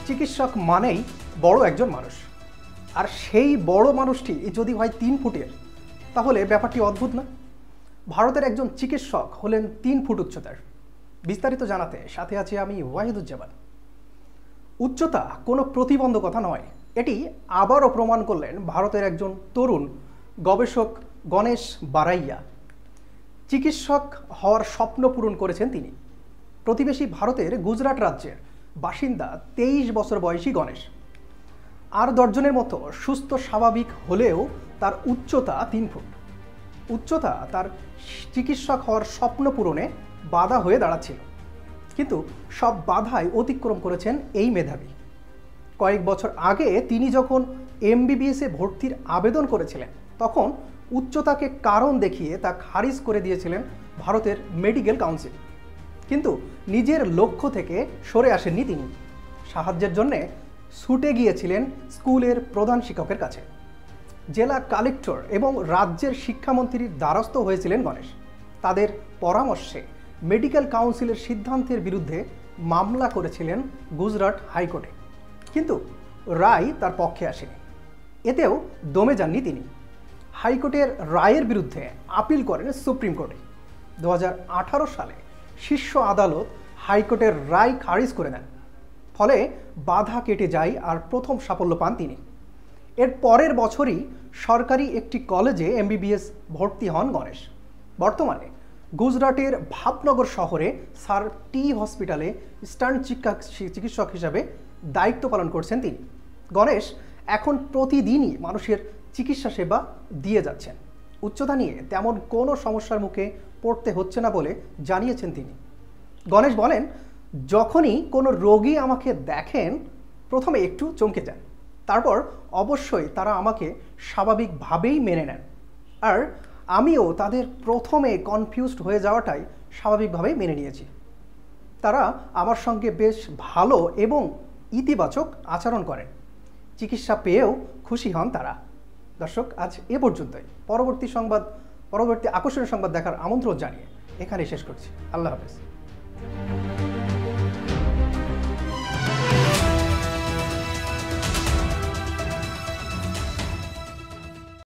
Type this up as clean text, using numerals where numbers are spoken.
চিকিৎসক মানেই বড় একজন মানুষ, আর সেই বড় মানুষটি যদি হয় 3 ফুটের, তাহলে ব্যাপারটি অদ্ভুত না? ভারতের একজন চিকিৎসক হলেন 3 ফুট উচ্চতার। বিস্তারিত জানাতে সাথে আছি আমি ওয়াহিদুজ্জামান। উচ্চতা কোনো প্রতিবন্ধকতা নয়, এটি আবারও প্রমাণ করলেন ভারতের একজন তরুণ গবেষক গণেশ বারাইয়া। চিকিৎসক হওয়ার স্বপ্ন পূরণ করেছেন তিনি। প্রতিবেশী ভারতের গুজরাট রাজ্যের বাসিন্দা 23 বছর বয়সী গণেশ। আর 10 জনের মতো সুস্থ স্বাভাবিক হলেও তার উচ্চতা 3 ফুট। উচ্চতা তার চিকিৎসক হওয়ার স্বপ্ন পূরণে বাধা হয়ে দাঁড়াচ্ছিল, কিন্তু সব বাধাই অতিক্রম করেছেন এই মেধাবী। কয়েক বছর আগে তিনি যখন MBBS-এ ভর্তির আবেদন করেছিলেন, তখন উচ্চতাকে কারণ দেখিয়ে তা খারিজ করে দিয়েছিলেন ভারতের মেডিকেল কাউন্সিল। কিন্তু নিজের লক্ষ্য থেকে সরে আসেননি তিনি। সাহায্যের জন্যে ছুটে গিয়েছিলেন স্কুলের প্রধান শিক্ষকের কাছে। জেলা কালেক্টর এবং রাজ্যের শিক্ষামন্ত্রীর দ্বারস্থ হয়েছিলেন গণেশ। তাদের পরামর্শে মেডিকেল কাউন্সিলের সিদ্ধান্তের বিরুদ্ধে মামলা করেছিলেন গুজরাট হাইকোর্টে, কিন্তু রায় তার পক্ষে আসেনি। এতেও দমে যাননি তিনি। হাইকোর্টের রায়ের বিরুদ্ধে আপিল করেন সুপ্রিম কোর্টে। 2018 সালে শীর্ষ আদালত হাইকোর্টের রায় খারিজ করে দেন। ফলে বাধা কেটে যায় আর প্রথম সাফল্য পান তিনি। এর পরের বছরই সরকারি একটি কলেজে MBBS ভর্তি হন গণেশ। বর্তমানে গুজরাটের ভাবনগর শহরে স্যার টি হসপিটালে স্টান্ট চিকিৎসক হিসাবে দায়িত্ব পালন করছেন তিনি। গণেশ এখন প্রতিদিনই মানুষের চিকিৎসা সেবা দিয়ে যাচ্ছেন। উচ্চতা নিয়ে তেমন কোনো সমস্যার মুখে পড়তে হচ্ছে না বলে জানিয়েছেন তিনি। গণেশ বলেন, যখনই কোনো রোগী আমাকে দেখেন, প্রথমে একটু চমকে যান, তারপর অবশ্যই তারা আমাকে স্বাভাবিকভাবেই মেনে নেন। আর আমিও তাদের প্রথমে কনফিউজড হয়ে যাওয়াটাই স্বাভাবিকভাবেই মেনে নিয়েছি। তারা আমার সঙ্গে বেশ ভালো এবং ইতিবাচক আচরণ করেন। চিকিৎসা পেয়েও খুশি হন তারা। দর্শক, আজ এ পর্যন্তই। পরবর্তী আকর্ষণীয় সংবাদ দেখার আমন্ত্রণ জানিয়ে এখানেই শেষ করছি। আল্লাহ হাফেজ।